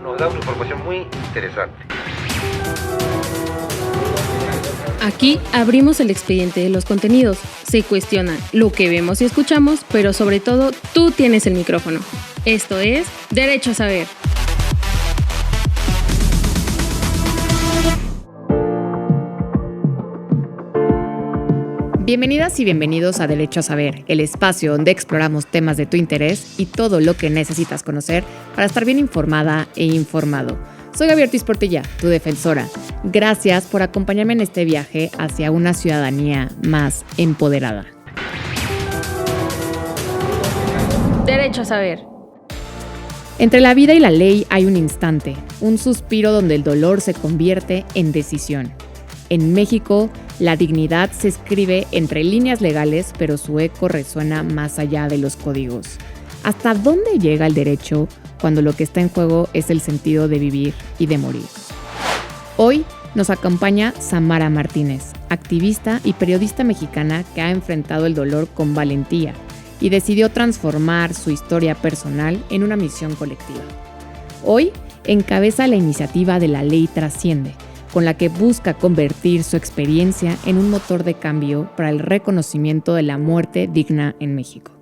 Nos da una información muy interesante. Aquí abrimos el expediente de los contenidos. Se cuestiona lo que vemos y escuchamos, pero sobre todo tú tienes el micrófono. Esto es Derecho a Saber. Bienvenidas y bienvenidos a Derecho a Saber, el espacio donde exploramos temas de tu interés y todo lo que necesitas conocer para estar bien informada e informado. Soy Gaby Ortiz Portilla, tu defensora. Gracias por acompañarme en este viaje hacia una ciudadanía más empoderada. Derecho a Saber. Entre la vida y la ley hay un instante, un suspiro donde el dolor se convierte en decisión. En México, la dignidad se escribe entre líneas legales, pero su eco resuena más allá de los códigos. ¿Hasta dónde llega el derecho cuando lo que está en juego es el sentido de vivir y de morir? Hoy nos acompaña Samara Martínez, activista y periodista mexicana que ha enfrentado el dolor con valentía y decidió transformar su historia personal en una misión colectiva. Hoy encabeza la iniciativa de La Ley Trasciende, con la que busca convertir su experiencia en un motor de cambio para el reconocimiento de la muerte digna en México.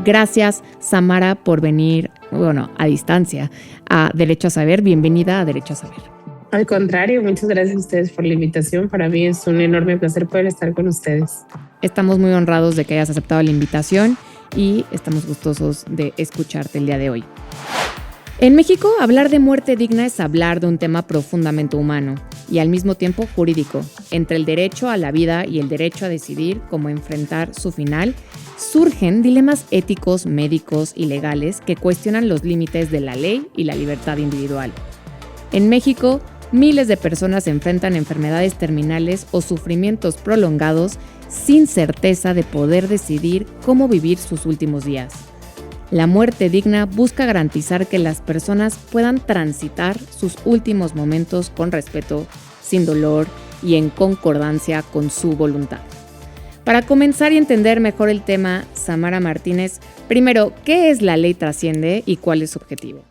Gracias, Samara, por venir, a distancia, a Derecho a Saber. Bienvenida a Derecho a Saber. Al contrario, muchas gracias a ustedes por la invitación. Para mí es un enorme placer poder estar con ustedes. Estamos muy honrados de que hayas aceptado la invitación y estamos gustosos de escucharte el día de hoy. En México, hablar de muerte digna es hablar de un tema profundamente humano y al mismo tiempo jurídico. Entre el derecho a la vida y el derecho a decidir cómo enfrentar su final, surgen dilemas éticos, médicos y legales que cuestionan los límites de la ley y la libertad individual. En México, miles de personas enfrentan enfermedades terminales o sufrimientos prolongados sin certeza de poder decidir cómo vivir sus últimos días. La muerte digna busca garantizar que las personas puedan transitar sus últimos momentos con respeto, sin dolor y en concordancia con su voluntad. Para comenzar y entender mejor el tema, Samara Martínez, primero, ¿qué es la Ley Trasciende y cuál es su objetivo?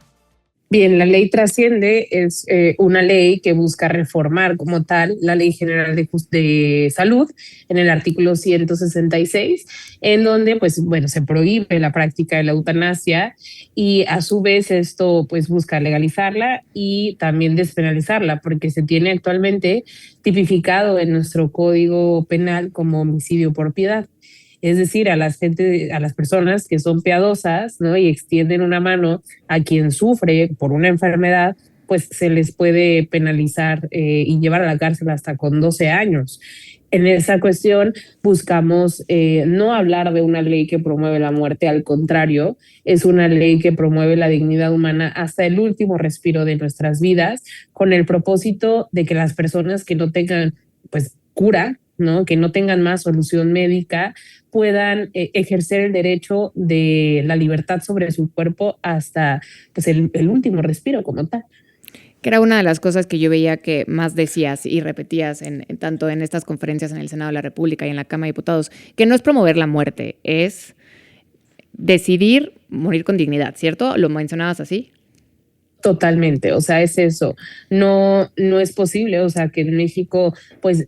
Bien, la Ley Trasciende es una ley que busca reformar como tal la Ley General de Salud en el artículo 166, en donde se prohíbe la práctica de la eutanasia y a su vez esto busca legalizarla y también despenalizarla, porque se tiene actualmente tipificado en nuestro Código Penal como homicidio por piedad. Es decir, a las personas que son piadosas, ¿no?, y extienden una mano a quien sufre por una enfermedad, pues se les puede penalizar y llevar a la cárcel hasta con 12 años. En esa cuestión buscamos no hablar de una ley que promueve la muerte, al contrario, es una ley que promueve la dignidad humana hasta el último respiro de nuestras vidas, con el propósito de que las personas que no tengan cura, ¿no?, que no tengan más solución médica, puedan ejercer el derecho de la libertad sobre su cuerpo hasta el último respiro como tal. Que era una de las cosas que yo veía que más decías y repetías tanto en estas conferencias en el Senado de la República y en la Cámara de Diputados, que no es promover la muerte, es decidir morir con dignidad, ¿cierto? ¿Lo mencionabas así? Totalmente, o sea, es eso. No es posible, o sea, que en México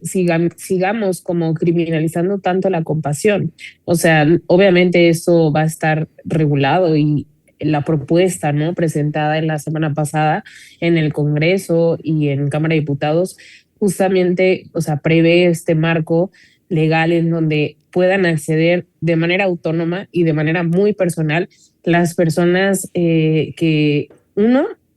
sigamos como criminalizando tanto la compasión. O sea, obviamente eso va a estar regulado y la propuesta, ¿no?, presentada en la semana pasada en el Congreso y en Cámara de Diputados, justamente, o sea, prevé este marco legal en donde puedan acceder de manera autónoma y de manera muy personal las personas que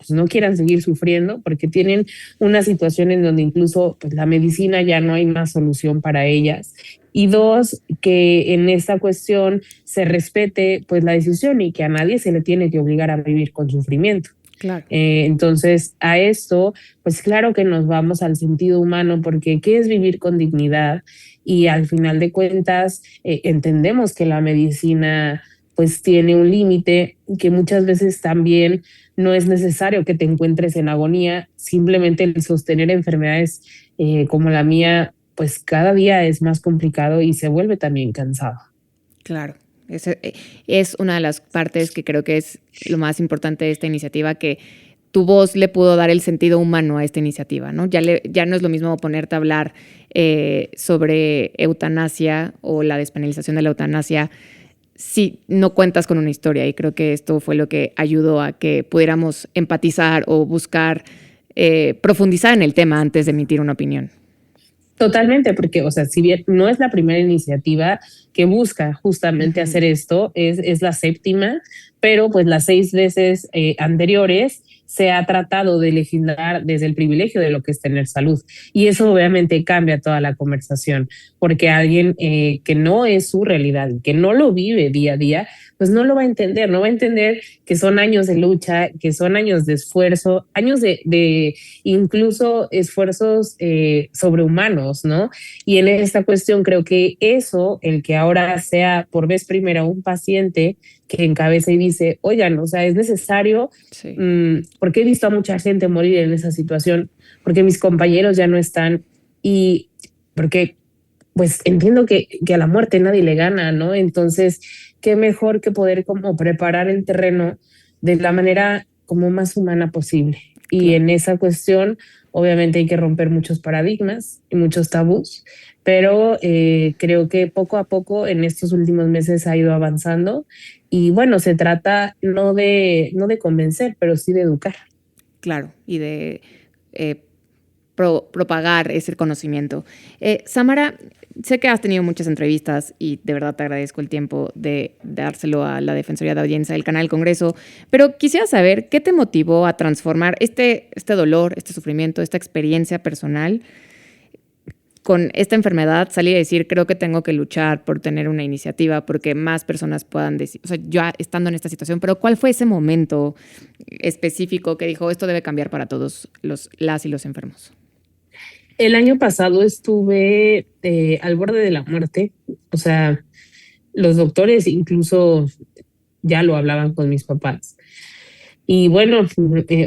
no quieran seguir sufriendo porque tienen una situación en donde incluso la medicina ya no hay más solución para ellas. Y dos, que en esta cuestión se respete la decisión y que a nadie se le tiene que obligar a vivir con sufrimiento. Claro. Entonces, a esto, claro que nos vamos al sentido humano, porque ¿qué es vivir con dignidad? Y al final de cuentas, entendemos que la medicina tiene un límite, que muchas veces también no es necesario que te encuentres en agonía, simplemente el sostener enfermedades como la mía, cada día es más complicado y se vuelve también cansado. Claro, Es una de las partes que creo que es lo más importante de esta iniciativa, que tu voz le pudo dar el sentido humano a esta iniciativa, ¿no? Ya no es lo mismo ponerte a hablar sobre eutanasia o la despenalización de la eutanasia si no cuentas con una historia, y creo que esto fue lo que ayudó a que pudiéramos empatizar o buscar profundizar en el tema antes de emitir una opinión. Totalmente, porque, o sea, si bien no es la primera iniciativa que busca justamente hacer esto, es la séptima, pero pues las 6 veces anteriores se ha tratado de legislar desde el privilegio de lo que es tener salud. Y eso obviamente cambia toda la conversación, porque alguien que no es su realidad, que no lo vive día a día, pues no lo va a entender, no va a entender que son años de lucha, que son años de esfuerzo, años de incluso esfuerzos sobrehumanos, ¿no? Y en esta cuestión creo que eso, el que ahora sea por vez primera un paciente que encabeza y dice, oigan, o sea, es necesario, Sí. porque he visto a mucha gente morir en esa situación, porque mis compañeros ya no están, y porque pues entiendo que a la muerte nadie le gana, ¿no? Entonces, qué mejor que poder como preparar el terreno de la manera como más humana posible. Y Claro. en esa cuestión, obviamente hay que romper muchos paradigmas y muchos tabús, pero creo que poco a poco en estos últimos meses ha ido avanzando y bueno, se trata no de convencer, pero sí de educar. Claro, y de propagar ese conocimiento. Samara, sé que has tenido muchas entrevistas y de verdad te agradezco el tiempo de dárselo a la Defensoría de Audiencia del Canal del Congreso, pero quisiera saber qué te motivó a transformar este dolor, este sufrimiento, esta experiencia personal con esta enfermedad, salir a decir, creo que tengo que luchar por tener una iniciativa, porque más personas puedan decir, o sea, yo estando en esta situación, pero ¿cuál fue ese momento específico que dijo, esto debe cambiar para todos las y los enfermos? El año pasado estuve al borde de la muerte, o sea, los doctores incluso ya lo hablaban con mis papás. Y bueno,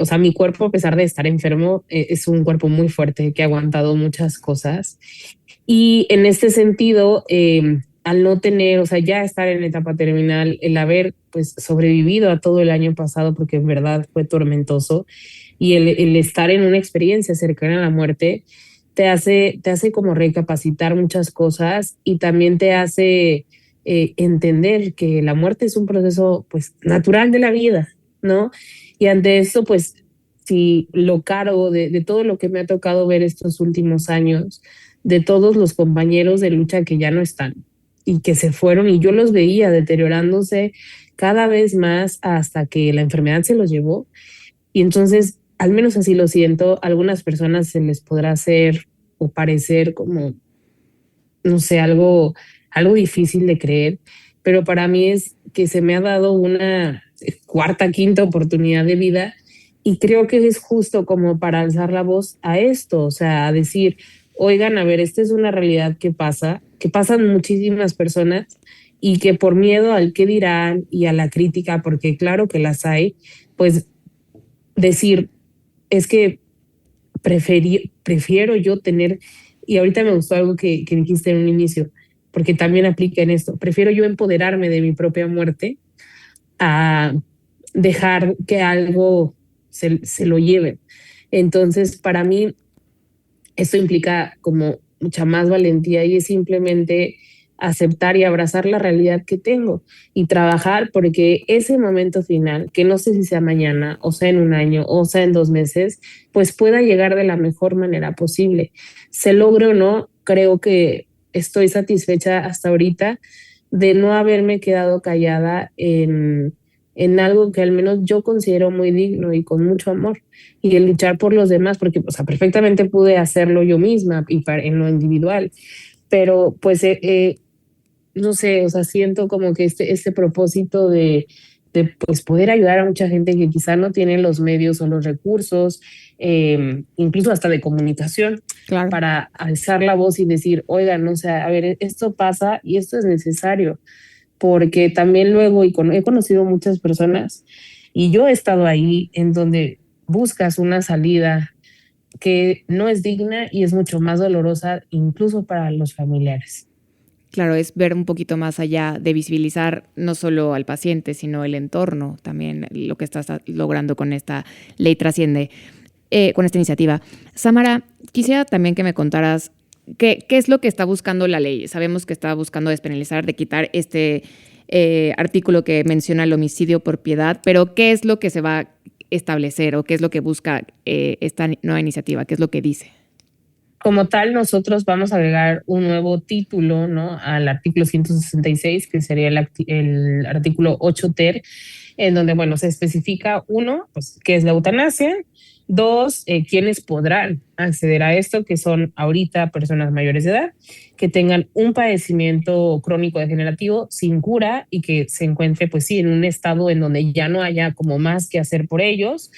o sea, mi cuerpo, a pesar de estar enfermo, es un cuerpo muy fuerte que ha aguantado muchas cosas. Y en este sentido, al no tener, o sea, ya estar en etapa terminal, el haber pues sobrevivido a todo el año pasado, porque en verdad fue tormentoso, y el estar en una experiencia cercana a la muerte, te hace como recapacitar muchas cosas y también te hace entender que la muerte es un proceso pues natural de la vida, ¿no? Y ante eso, pues, si lo cargo de todo lo que me ha tocado ver estos últimos años, de todos los compañeros de lucha que ya no están y que se fueron y yo los veía deteriorándose cada vez más hasta que la enfermedad se los llevó. Y entonces, al menos así lo siento, a algunas personas se les podrá hacer o parecer como, no sé, algo difícil de creer, pero para mí es que se me ha dado una cuarta, quinta oportunidad de vida y creo que es justo como para alzar la voz a esto, o sea, a decir, oigan, a ver, esta es una realidad que pasa, que pasan muchísimas personas y que por miedo al qué dirán y a la crítica, porque claro que las hay, pues decir, es que prefiero yo tener, y ahorita me gustó algo que dijiste en un inicio, porque también aplica en esto, prefiero yo empoderarme de mi propia muerte a dejar que algo se lo lleve. Entonces, para mí, esto implica como mucha más valentía y es simplemente aceptar y abrazar la realidad que tengo y trabajar porque ese momento final, que no sé si sea mañana o sea en un año o sea en 2 meses, pues pueda llegar de la mejor manera posible. Se logre o no, creo que estoy satisfecha hasta ahorita de no haberme quedado callada en algo que al menos yo considero muy digno y con mucho amor y el luchar por los demás, porque o sea, perfectamente pude hacerlo yo misma y en lo individual, pero pues no sé, o sea, siento como que este propósito de pues poder ayudar a mucha gente que quizá no tiene los medios o los recursos, incluso hasta de comunicación, Claro. para alzar la voz y decir, oigan, o sea, a ver, esto pasa y esto es necesario, porque también luego he conocido muchas personas y yo he estado ahí en donde buscas una salida que no es digna y es mucho más dolorosa incluso para los familiares. Claro, es ver un poquito más allá de visibilizar no solo al paciente, sino el entorno, también lo que estás logrando con esta ley trasciende, con esta iniciativa. Samara, quisiera también que me contaras qué es lo que está buscando la ley. Sabemos que está buscando despenalizar, de quitar este artículo que menciona el homicidio por piedad, pero ¿qué es lo que se va a establecer o qué es lo que busca esta nueva iniciativa? ¿Qué es lo que dice? Como tal, nosotros vamos a agregar un nuevo título, ¿no?, al artículo 166, que sería el artículo 8 ter, en donde, bueno, se especifica, uno, pues, qué es la eutanasia; dos, quiénes podrán acceder a esto, que son ahorita personas mayores de edad, que tengan un padecimiento crónico degenerativo sin cura y que se encuentre, pues sí, en un estado en donde ya no haya como más que hacer por ellos,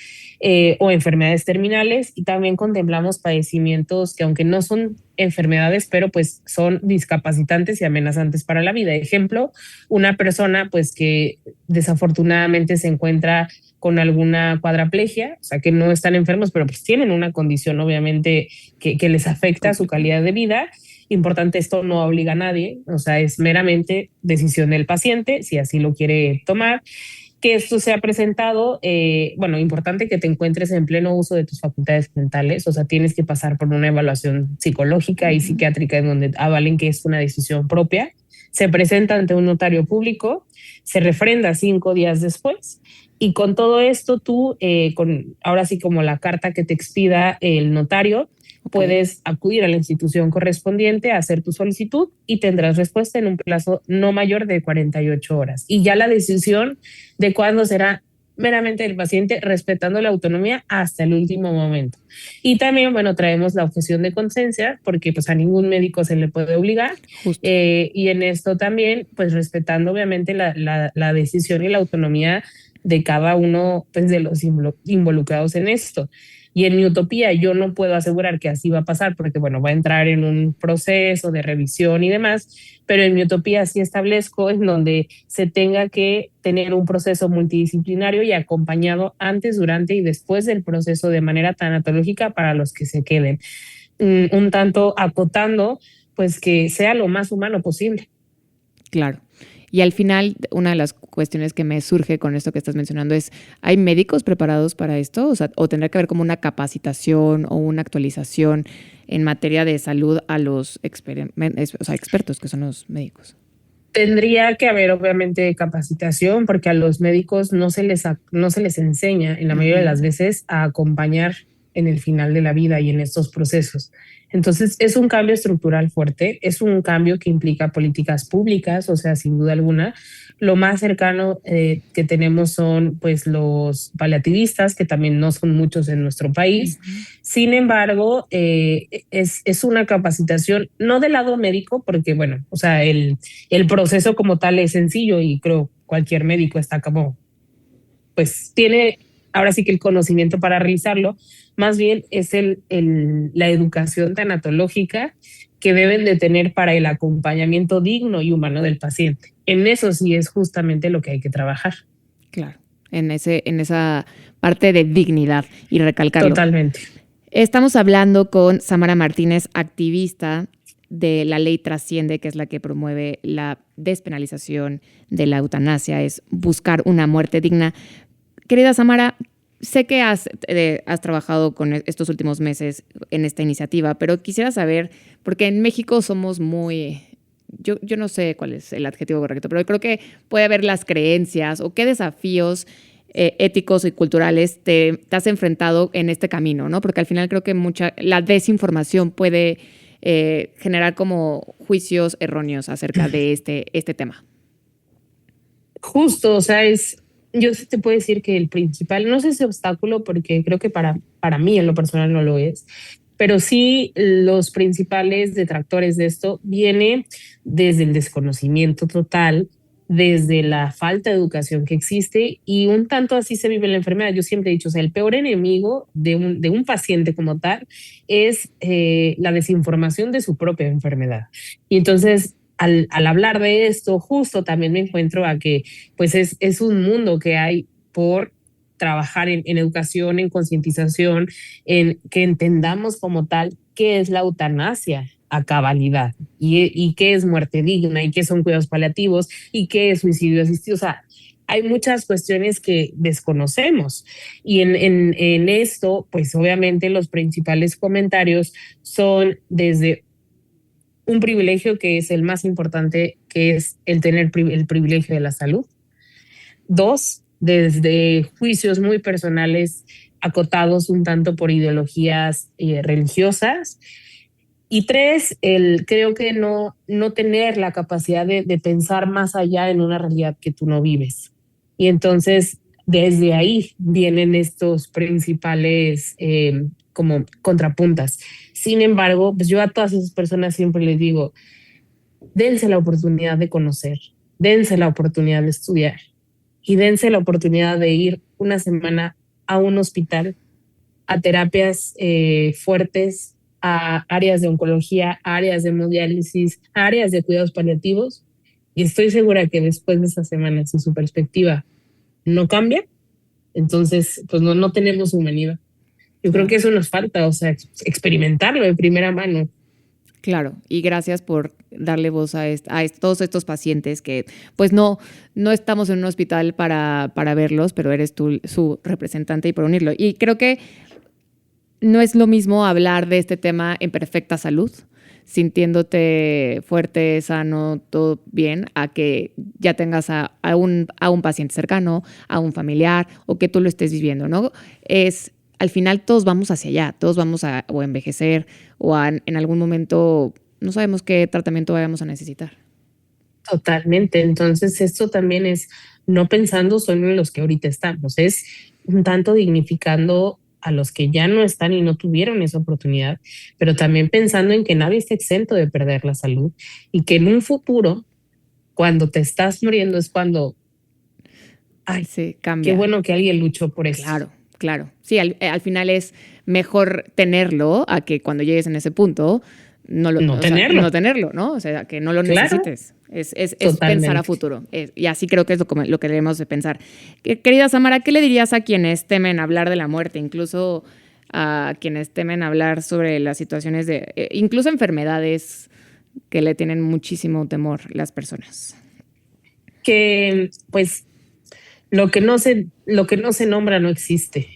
o enfermedades terminales. Y también contemplamos padecimientos que, aunque no son enfermedades, pero pues son discapacitantes y amenazantes para la vida. Ejemplo, una persona pues que desafortunadamente se encuentra con alguna cuadraplegia, o sea, que no están enfermos, pero pues tienen una condición obviamente que les afecta su calidad de vida. Importante, esto no obliga a nadie, o sea, es meramente decisión del paciente, si así lo quiere tomar. Que esto sea presentado, bueno, importante que te encuentres en pleno uso de tus facultades mentales, o sea, tienes que pasar por una evaluación psicológica y psiquiátrica en donde avalen que es una decisión propia. Se presenta ante un notario público, se refrenda 5 días después, y con todo esto tú, ahora sí, como la carta que te expida el notario, puedes acudir a la institución correspondiente a hacer tu solicitud y tendrás respuesta en un plazo no mayor de 48 horas. Y ya la decisión de cuándo será meramente del paciente, respetando la autonomía hasta el último momento. Y también, bueno, traemos la objeción de conciencia, porque pues a ningún médico se le puede obligar. Y en esto también, pues respetando obviamente la decisión y la autonomía de cada uno, pues, de los involucrados en esto. Y en mi utopía yo no puedo asegurar que así va a pasar, porque bueno, va a entrar en un proceso de revisión y demás, pero en mi utopía sí establezco en donde se tenga que tener un proceso multidisciplinario y acompañado antes, durante y después del proceso de manera tanatológica para los que se queden. Un tanto acotando, pues, que sea lo más humano posible. Claro. Y al final, una de las cuestiones que me surge con esto que estás mencionando es, ¿hay médicos preparados para esto? O sea, ¿o tendrá que haber como una capacitación o una actualización en materia de salud a los expertos que son los médicos? Tendría que haber obviamente capacitación, porque a los médicos no se les enseña en la mayoría de las veces a acompañar en el final de la vida y en estos procesos. Entonces es un cambio estructural fuerte, es un cambio que implica políticas públicas, o sea, sin duda alguna. Lo más cercano que tenemos son pues los paliativistas, que también no son muchos en nuestro país. Sin embargo, es una capacitación no del lado médico, porque bueno, o sea, el proceso como tal es sencillo y creo cualquier médico está como, pues tiene ahora sí que el conocimiento para realizarlo. Más bien es la educación tanatológica que deben de tener para el acompañamiento digno y humano del paciente. En eso sí es justamente lo que hay que trabajar. Claro, en esa parte de dignidad y recalcarlo. Totalmente. Estamos hablando con Samara Martínez, activista de la ley Trasciende, que es la que promueve la despenalización de la eutanasia, es buscar una muerte digna. Querida Samara, sé que has trabajado con estos últimos meses en esta iniciativa, pero quisiera saber, porque en México somos muy, yo no sé cuál es el adjetivo correcto, pero creo que puede haber las creencias o qué desafíos éticos y culturales te has enfrentado en este camino, ¿no? Porque al final creo que la desinformación puede generar como juicios erróneos acerca de este tema. Justo, o sea, yo sí te puedo decir que el principal, no sé si obstáculo, porque creo que para mí en lo personal no lo es, pero sí los principales detractores de esto viene desde el desconocimiento total, desde la falta de educación que existe, y un tanto así se vive la enfermedad. Yo siempre he dicho, o sea, el peor enemigo de un paciente como tal es la desinformación de su propia enfermedad. Y entonces, al hablar de esto, justo también me encuentro a que pues es un mundo que hay por trabajar en educación, en concientización, en que entendamos como tal qué es la eutanasia, a cabalidad. Y qué es muerte digna, y qué son cuidados paliativos, y qué es suicidio asistido. O sea, hay muchas cuestiones que desconocemos. Y en esto, pues obviamente los principales comentarios son desde un privilegio que es el más importante, que es el tener el privilegio de la salud. Dos, desde juicios muy personales acotados un tanto por ideologías religiosas. Y tres, creo que no tener la capacidad de pensar más allá en una realidad que tú no vives. Y entonces, desde ahí vienen estos principales como contrapuntas. Sin embargo, pues yo a todas esas personas siempre les digo, dense la oportunidad de conocer, dense la oportunidad de estudiar y dense la oportunidad de ir una semana a un hospital, a terapias fuertes, a áreas de oncología, a áreas de hemodiálisis, a áreas de cuidados paliativos. Y estoy segura que después de esa semana, si su perspectiva no cambia, entonces pues no tenemos humanidad. Yo creo que eso nos falta, o sea, experimentarlo de primera mano. Claro, y gracias por darle voz a todos estos pacientes que pues no estamos en un hospital para verlos, pero eres tú su representante y por unirlo. Y creo que no es lo mismo hablar de este tema en perfecta salud, sintiéndote fuerte, sano, todo bien, a que ya tengas a un paciente cercano, a un familiar o que tú lo estés viviendo, ¿no? Al final todos vamos hacia allá, todos vamos a o envejecer o en algún momento no sabemos qué tratamiento vayamos a necesitar. Totalmente. Entonces esto también es no pensando solo en los que ahorita estamos, es un tanto dignificando a los que ya no están y no tuvieron esa oportunidad, pero también pensando en que nadie está exento de perder la salud y que en un futuro, cuando te estás muriendo, es cuando, ay, sí, cambia. Qué bueno que alguien luchó por eso. Claro. Sí, al final es mejor tenerlo a que cuando llegues en ese punto no tenerlo, ¿no? O sea, que no lo necesites. Es pensar a futuro. Y así creo que es lo que debemos de pensar. Querida Samara, ¿qué le dirías a quienes temen hablar de la muerte? Incluso a quienes temen hablar sobre las situaciones incluso enfermedades que le tienen muchísimo temor las personas. Que, pues, lo que no se nombra no existe.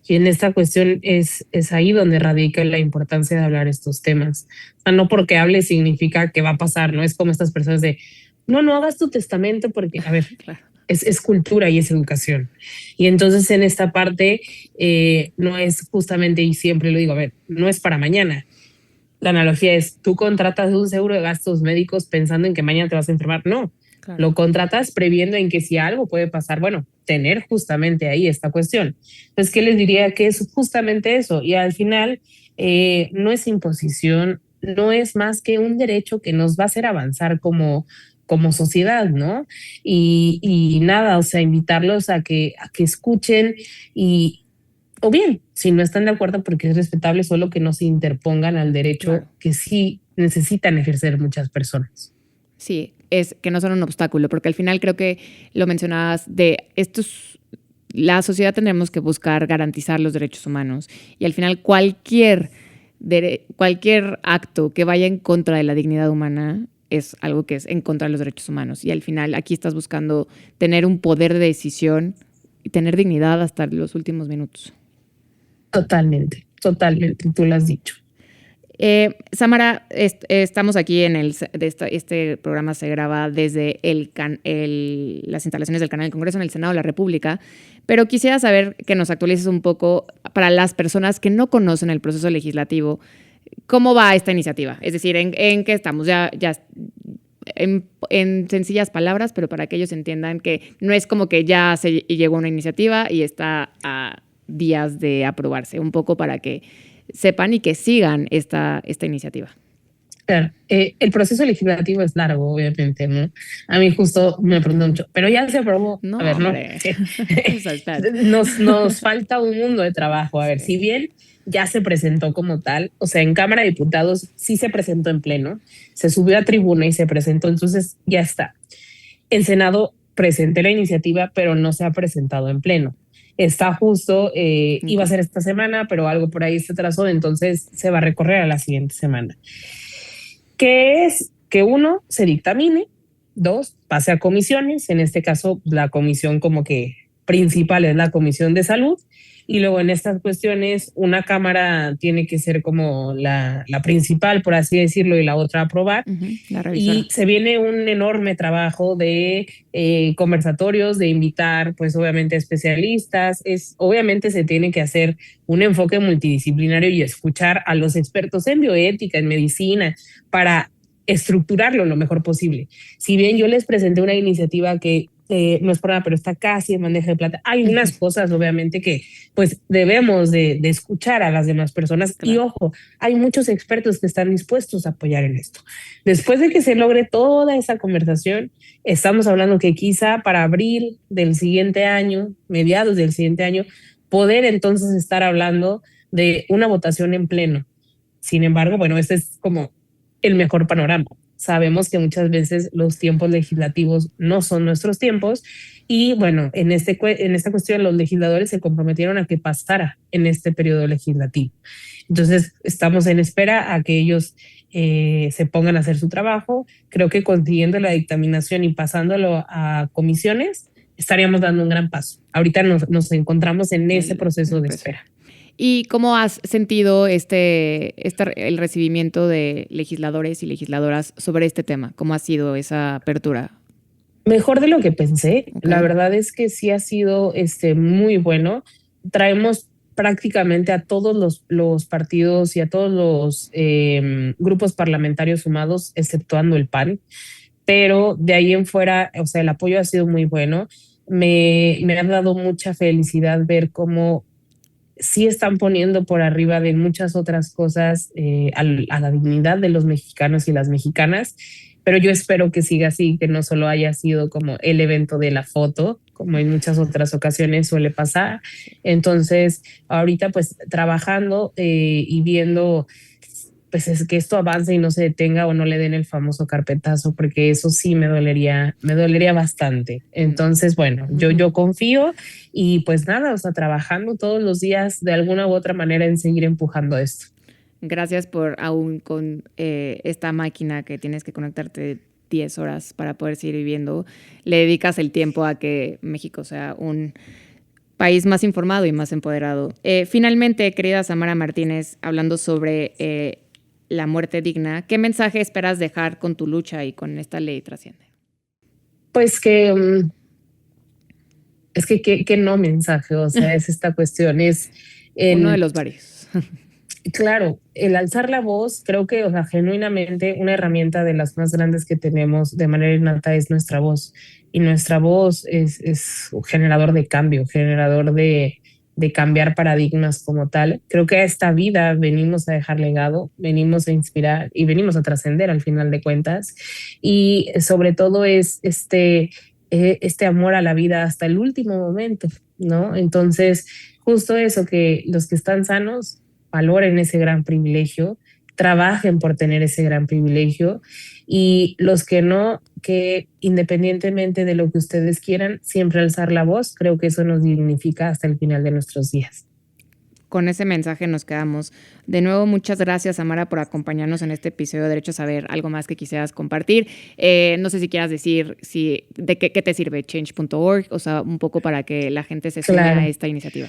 Y en esta cuestión es ahí donde radica la importancia de hablar estos temas. O sea, no porque hables significa que va a pasar, no es como estas personas de, no hagas tu testamento porque, a ver, claro. es cultura y es educación. Y entonces en esta parte no es justamente, y siempre lo digo, a ver, no es para mañana. La analogía es, tú contratas un seguro de gastos médicos pensando en que mañana te vas a enfermar. No. Claro. Lo contratas previendo en que si algo puede pasar, bueno, tener justamente ahí esta cuestión. Entonces, ¿qué les diría? Que es justamente eso. Y al final no es imposición, no es más que un derecho que nos va a hacer avanzar como sociedad, ¿no? Y nada, o sea, invitarlos a que escuchen o bien, si no están de acuerdo, porque es respetable, solo que no se interpongan al derecho claro. que sí necesitan ejercer muchas personas. Sí, es que no son un obstáculo, porque al final creo que lo mencionabas la sociedad tendremos que buscar garantizar los derechos humanos y al final cualquier acto que vaya en contra de la dignidad humana es algo que es en contra de los derechos humanos y al final aquí estás buscando tener un poder de decisión y tener dignidad hasta los últimos minutos. Totalmente, tú lo has dicho. Samara, estamos aquí este programa se graba desde las instalaciones del canal del Congreso en el Senado de la República, pero quisiera saber que nos actualices un poco para las personas que no conocen el proceso legislativo, ¿cómo va esta iniciativa? Es decir, ¿en qué estamos? Ya en sencillas palabras, pero para que ellos entiendan que no es como que ya se llegó una iniciativa y está a días de aprobarse, un poco para que sepan y que sigan esta iniciativa. Claro, el proceso legislativo es largo, obviamente, ¿no? A mí justo me preguntan mucho, pero ya se aprobó. No, a ver, nos falta un mundo de trabajo. A ver, si bien ya se presentó como tal, o sea, en Cámara de Diputados sí se presentó en pleno, se subió a tribuna y se presentó, entonces ya está. En Senado presenté la iniciativa, pero no se ha presentado en pleno. Está justo, iba a ser esta semana, pero algo por ahí se atrasó, entonces se va a recorrer a la siguiente semana. que es que uno, se dictamine, dos, pase a comisiones, en este caso la comisión como que principal es la Comisión de Salud, y luego en estas cuestiones una cámara tiene que ser como la principal, por así decirlo, y la otra aprobar. La revisora. Y se viene un enorme trabajo de conversatorios, de invitar pues obviamente especialistas. Obviamente se tiene que hacer un enfoque multidisciplinario y escuchar a los expertos en bioética, en medicina, para estructurarlo lo mejor posible. Si bien yo les presenté una iniciativa que no es por nada, pero está casi en bandeja de plata. Hay unas cosas, obviamente, que pues debemos de escuchar a las demás personas. Claro. Y ojo, hay muchos expertos que están dispuestos a apoyar en esto. Después de que se logre toda esa conversación, estamos hablando que quizá para abril del siguiente año, mediados del siguiente año, poder entonces estar hablando de una votación en pleno. Sin embargo, bueno, este es como el mejor panorama. Sabemos que muchas veces los tiempos legislativos no son nuestros tiempos y bueno, en esta cuestión los legisladores se comprometieron a que pasara en este periodo legislativo. Entonces estamos en espera a que ellos se pongan a hacer su trabajo. Creo que consiguiendo la dictaminación y pasándolo a comisiones estaríamos dando un gran paso. Ahorita nos encontramos en ese proceso de espera. ¿Y cómo has sentido el recibimiento de legisladores y legisladoras sobre este tema? ¿Cómo ha sido esa apertura? Mejor de lo que pensé. Okay. La verdad es que sí ha sido muy bueno. Traemos prácticamente a todos los partidos y a todos los grupos parlamentarios sumados, exceptuando el PAN. Pero de ahí en fuera, o sea, el apoyo ha sido muy bueno. Me ha dado mucha felicidad ver cómo sí están poniendo por arriba de muchas otras cosas a la dignidad de los mexicanos y las mexicanas, pero yo espero que siga así, que no solo haya sido como el evento de la foto, como en muchas otras ocasiones suele pasar. Entonces, ahorita pues trabajando y viendo pues es que esto avance y no se detenga o no le den el famoso carpetazo, porque eso sí me dolería bastante. Entonces, bueno, yo confío y pues nada, o sea, trabajando todos los días de alguna u otra manera en seguir empujando esto. Gracias por aún con esta máquina que tienes que conectarte 10 horas para poder seguir viviendo, le dedicas el tiempo a que México sea un país más informado y más empoderado. Finalmente, querida Samara Martínez, hablando sobre la muerte digna, ¿qué mensaje esperas dejar con tu lucha y con esta ley Trasciende? Pues que no mensaje, o sea, es esta cuestión, es uno de los varios. Claro, el alzar la voz, creo que, o sea, genuinamente una herramienta de las más grandes que tenemos de manera innata es nuestra voz, y nuestra voz es un generador de cambio, generador de cambiar paradigmas como tal. Creo que a esta vida venimos a dejar legado, venimos a inspirar y venimos a trascender al final de cuentas. Y sobre todo es este amor a la vida hasta el último momento, ¿no? Entonces, justo eso, que los que están sanos valoren ese gran privilegio, trabajen por tener ese gran privilegio, y los que no, que independientemente de lo que ustedes quieran, siempre alzar la voz. Creo que eso nos dignifica hasta el final de nuestros días. Con ese mensaje nos quedamos. De nuevo, muchas gracias, Samara, por acompañarnos en este episodio de Derecho a Saber. ¿Algo más que quisieras compartir? No sé si quieras decir de qué te sirve Change.org, o sea, un poco para que la gente se sume a esta iniciativa.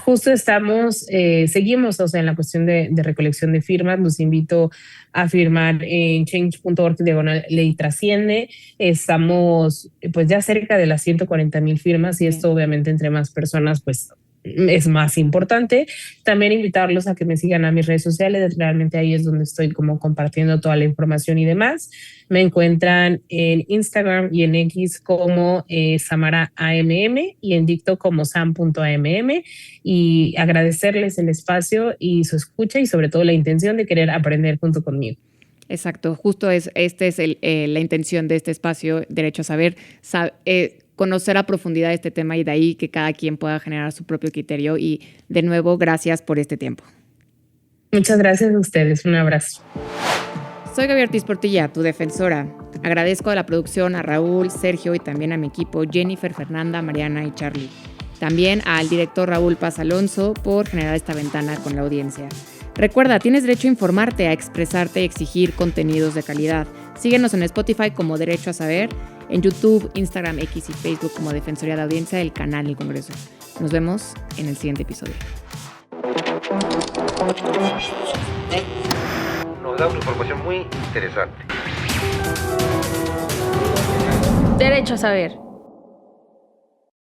Justo seguimos, o sea, en la cuestión de recolección de firmas. Los invito a firmar en change.org/ley Trasciende. Estamos pues ya cerca de las 140,000 firmas y esto obviamente entre más personas pues es más importante. También invitarlos a que me sigan a mis redes sociales. Realmente ahí es donde estoy como compartiendo toda la información y demás. Me encuentran en Instagram y en X como Samara AMM y en TikTok como sam.amm, y agradecerles el espacio y su escucha y sobre todo la intención de querer aprender junto conmigo. Exacto, justo esta es la intención de este espacio, Derecho a Saber, conocer a profundidad este tema y de ahí que cada quien pueda generar su propio criterio. Y de nuevo, gracias por este tiempo. Muchas gracias a ustedes. Un abrazo. Soy Gaby Ortiz Portilla, tu defensora. Agradezco a la producción, a Raúl, Sergio y también a mi equipo, Jennifer, Fernanda, Mariana y Charlie. También al director Raúl Paz Alonso por generar esta ventana con la audiencia. Recuerda, tienes derecho a informarte, a expresarte y exigir contenidos de calidad. Síguenos en Spotify como Derecho a Saber, en YouTube, Instagram, X y Facebook como Defensoría de Audiencia del canal del Congreso. Nos vemos en el siguiente episodio. Nos da una información muy interesante. Derecho a Saber.